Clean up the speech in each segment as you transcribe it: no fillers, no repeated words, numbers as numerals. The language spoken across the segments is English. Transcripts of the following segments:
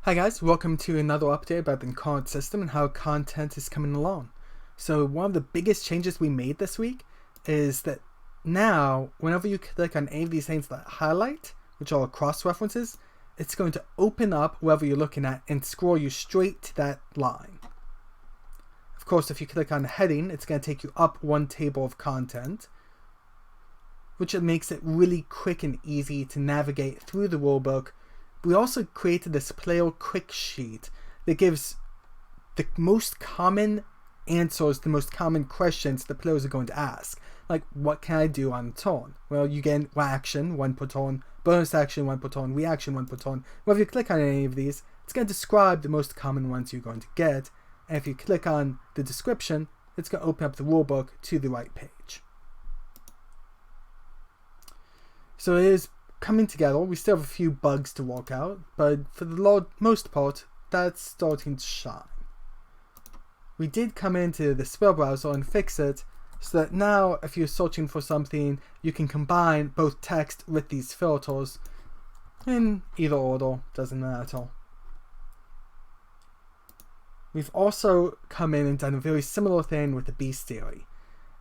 Hi guys, welcome to another update about the Incarnate system and how content is coming along. So one of the biggest changes we made this week is that now whenever you click on any of these things that highlight, which are cross references, it's going to open up wherever you're looking at and scroll you straight to that line. Of course, if you click on the heading, it's going to take you up one table of content, which makes it really quick and easy to navigate through the rulebook. We also created this player quick sheet that gives the most common answers, the most common questions the players are going to ask. Like, what can I do on a turn? Well, you get action, 1 per turn, bonus action, 1 per turn, reaction, 1 per turn. Well, if you click on any of these, it's going to describe the most common ones you're going to get. And if you click on the description, it's going to open up the rulebook to the right page. So it is coming together. We still have a few bugs to work out, but for the most part, that's starting to shine. We did come into the spell browser and fix it so that now if you're searching for something, you can combine both text with these filters in either order, doesn't matter. We've also come in and done a very similar thing with the Bestiary.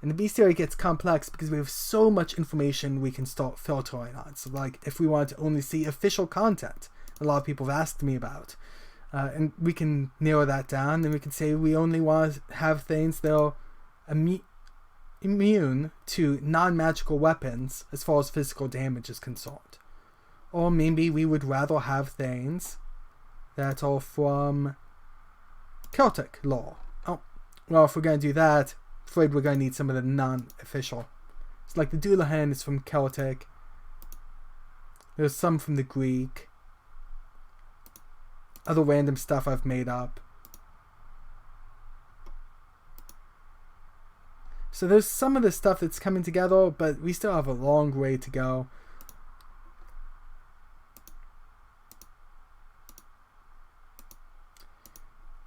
And the Bestiary gets complex because we have so much information we can start filtering on. So like if we want to only see official content, a lot of people have asked me about. And we can narrow that down and we can say we only want to have things that are immune to non-magical weapons as far as physical damage is concerned. Or maybe we would rather have things that are from Celtic lore. Oh, well, if we're going to do that, afraid we're going to need some of the non-official. It's like the Doulahan is from Celtic. There's some from the Greek. Other random stuff I've made up. So there's some of the stuff that's coming together, but we still have a long way to go.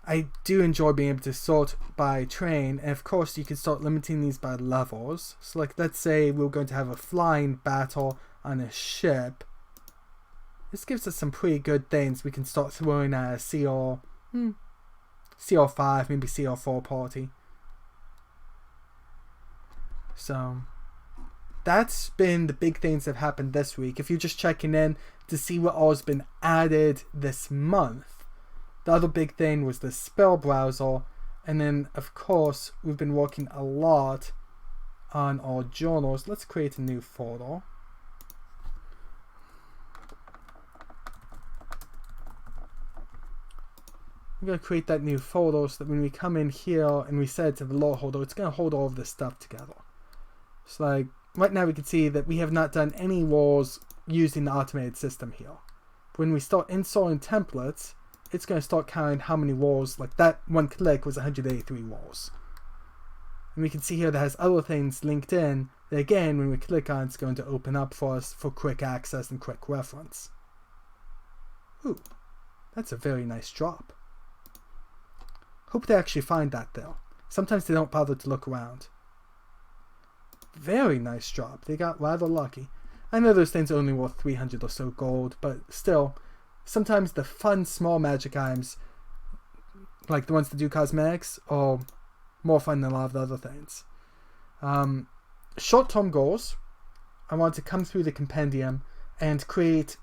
I do enjoy being able to sort by train, and of course you can start limiting these by levels. So like let's say we're going to have a flying battle on a ship. This gives us some pretty good things. We can start throwing a CR5, maybe CR4 party. So that's been the big things that have happened this week. If you're just checking in to see what all has been added this month, the other big thing was the spell browser, and then of course we've been working a lot on our journals. Let's create a new folder. I'm going to create that new folder so that when we come in here and we set it to the lore holder, it's going to hold all of this stuff together. So like right now we can see that we have not done any walls using the automated system here. When we start installing templates, it's going to start counting how many walls, like that one click was 183 walls. And we can see here that has other things linked in that again, when we click on, it's going to open up for us for quick access and quick reference. Ooh, that's a very nice drop. Hope they actually find that though. Sometimes they don't bother to look around. Very nice drop. They got rather lucky. I know those things are only worth 300 or so gold, but still, sometimes the fun small magic items, like the ones that do cosmetics, are more fun than a lot of the other things. Short-term goals. I want to come through the compendium and create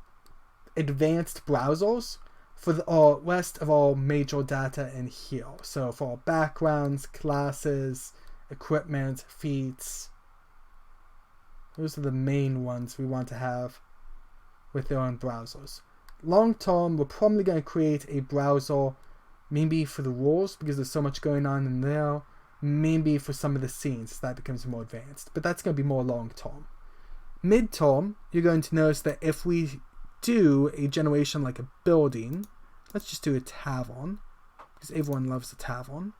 advanced browsers for the rest of our major data in here. So for our backgrounds, classes, equipment, feats. Those are the main ones we want to have with their own browsers. Long term, we're probably going to create a browser maybe for the rules because there's so much going on in there. Maybe for some of the scenes that becomes more advanced. But that's going to be more long term. Mid term, you're going to notice that if we do a generation like a building, let's just do a tavern because everyone loves a tavern.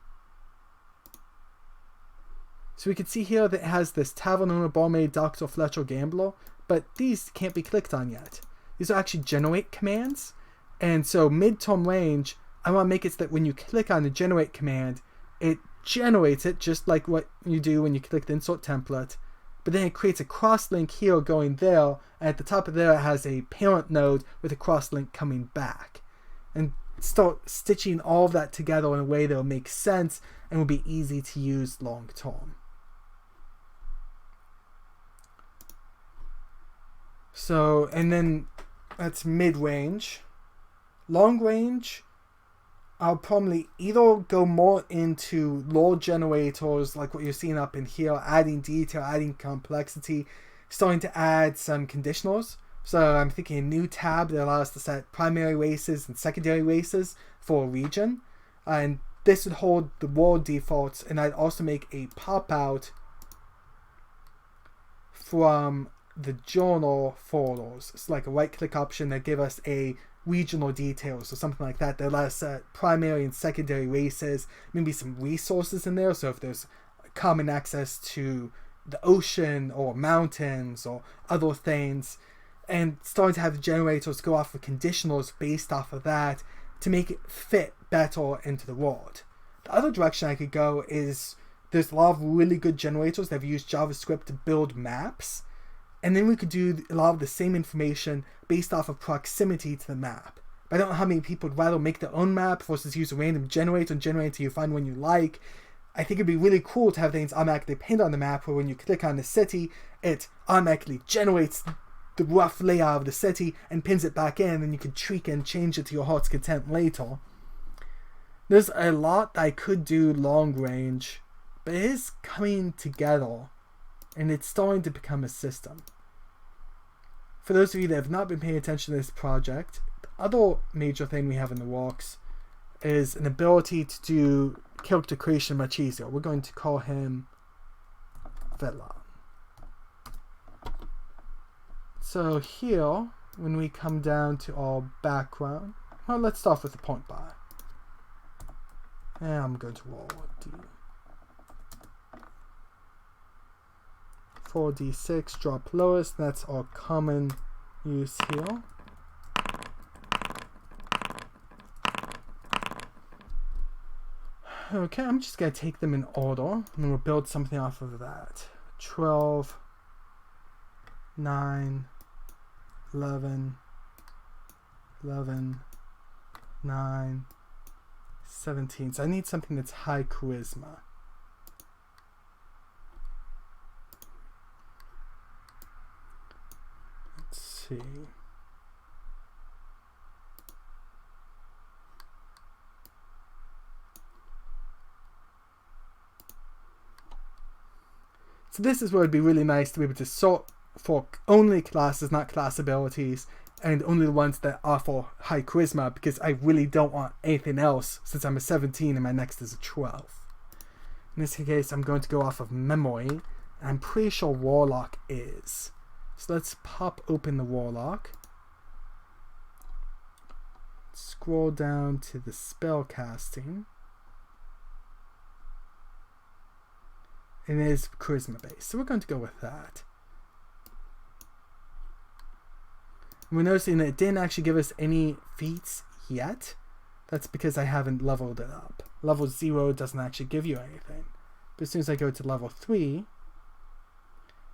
So we can see here that it has this tavern owner, barmaid, doctor, Fletcher, gambler, but these can't be clicked on yet. These are actually generate commands, and so mid-term range, I want to make it so that when you click on the generate command, it generates it just like what you do when you click the insert template, but then it creates a cross-link here going there, and at the top of there it has a parent node with a cross-link coming back. and start stitching all of that together in a way that will make sense and will be easy to use long term. So, and then that's mid-range. Long range, I'll probably either go more into lore generators like what you're seeing up in here, adding detail, adding complexity, starting to add some conditionals. So I'm thinking a new tab that allows us to set primary races and secondary races for a region. And this would hold the world defaults, and I'd also make a pop-out from the journal folders. It's like a right-click option that give us a regional details or something like that allows us set primary and secondary races, maybe some resources in there, so if there's common access to the ocean or mountains or other things, and starting to have the generators go off of conditionals based off of that to make it fit better into the world. The other direction I could go is there's a lot of really good generators that have used JavaScript to build maps, and then we could do a lot of the same information based off of proximity to the map. But I don't know how many people would rather make their own map versus use a random generator and generate until you find one you like. I think it'd be really cool to have things automatically pinned on the map where when you click on the city, it automatically generates the rough layout of the city and pins it back in, and you can tweak and change it to your heart's content later. There's a lot that I could do long range, but it is coming together and it's starting to become a system. For those of you that have not been paying attention to this project, the other major thing we have in the works is an ability to do character creation much easier. We're going to call him Vela. So here, when we come down to our background, well, let's start with the point bar. And I'm going to roll D. 4d6, drop lowest, that's our common use here. Okay, I'm just going to take them in order, and then we'll build something off of that. 12, 9, 11, 11, 9, 17. So I need something that's high charisma. Let's see. So this is where it'd be really nice to be able to sort for only classes, not class abilities, and only the ones that offer high charisma, because I really don't want anything else since I'm a 17 and my next is a 12. In this case, I'm going to go off of memory, and I'm pretty sure Warlock is. So let's pop open the Warlock. Scroll down to the spell casting. And it is charisma based, so we're going to go with that. And we're noticing that it didn't actually give us any feats yet. That's because I haven't leveled it up. Level 0 doesn't actually give you anything. But as soon as I go to level 3,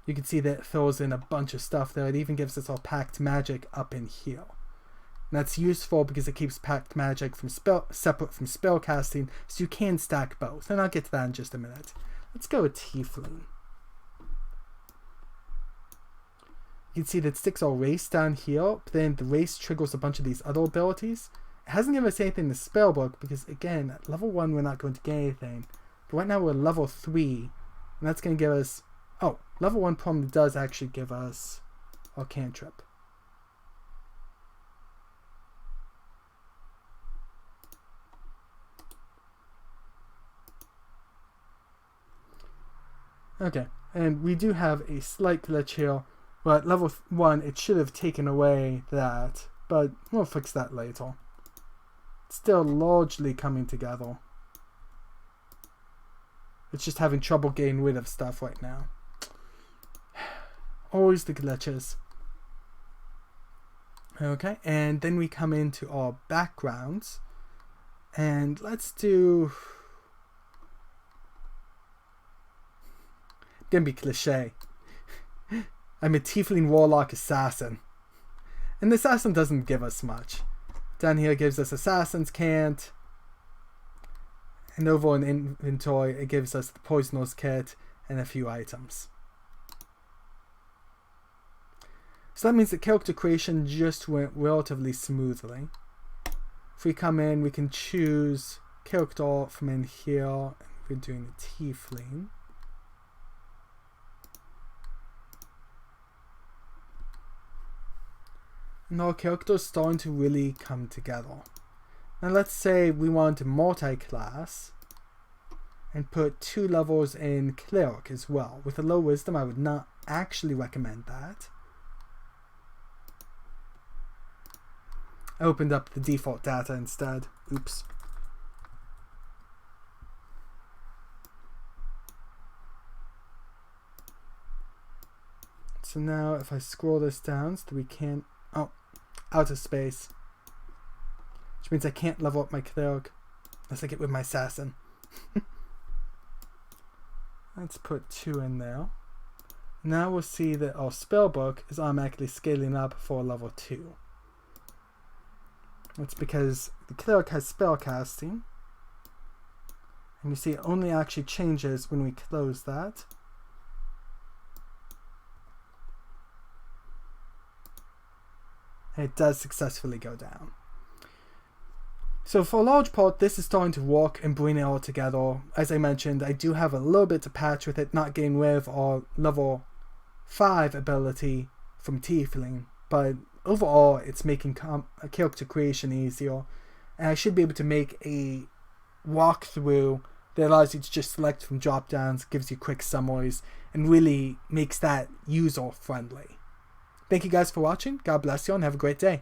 you can see that it fills in a bunch of stuff there. It even gives us our packed magic up in here. And that's useful because it keeps packed magic from separate from spell casting, so you can stack both. And I'll get to that in just a minute. Let's go with Tiefling. You can see that it sticks our race down here, but then the race triggers a bunch of these other abilities. It hasn't given us anything in the spellbook because, again, at level 1 we're not going to get anything. But right now we're level 3, and that's going to give us... Oh, level 1 probably does actually give us our cantrip. Okay, and we do have a slight glitch here, but at level 1 it should have taken away that, but we'll fix that later. It's still largely coming together. It's just having trouble getting rid of stuff right now. Always the glitches. Okay, and then we come into our backgrounds, and let's do... Gonna be cliche. I'm a Tiefling Warlock Assassin. And the Assassin doesn't give us much. Down here gives us Assassin's Cant. And over in inventory, it gives us the Poisoner's Kit and a few items. So that means that character creation just went relatively smoothly. If we come in, we can choose character from in here. We're doing the Tiefling. And our character's starting to really come together. Now let's say we want to multi-class and put 2 levels in Cleric as well. With a low wisdom, I would not actually recommend that. I opened up the default data instead. Oops. So now if I scroll this down so that we can... Oh, out of space. Which means I can't level up my Cleric unless I get with my Assassin. Let's put 2 in there. Now we'll see that our spellbook is automatically scaling up for level 2. That's because the Cleric has spellcasting. And you see it only actually changes when we close that. And it does successfully go down. So for a large part, this is starting to work and bring it all together. As I mentioned, I do have a little bit to patch with it, not getting rid of our level 5 ability from Tiefling, but overall it's making character creation easier, and I should be able to make a walkthrough that allows you to just select from drop downs, gives you quick summaries, and really makes that user friendly. Thank you guys for watching. God bless you and have a great day.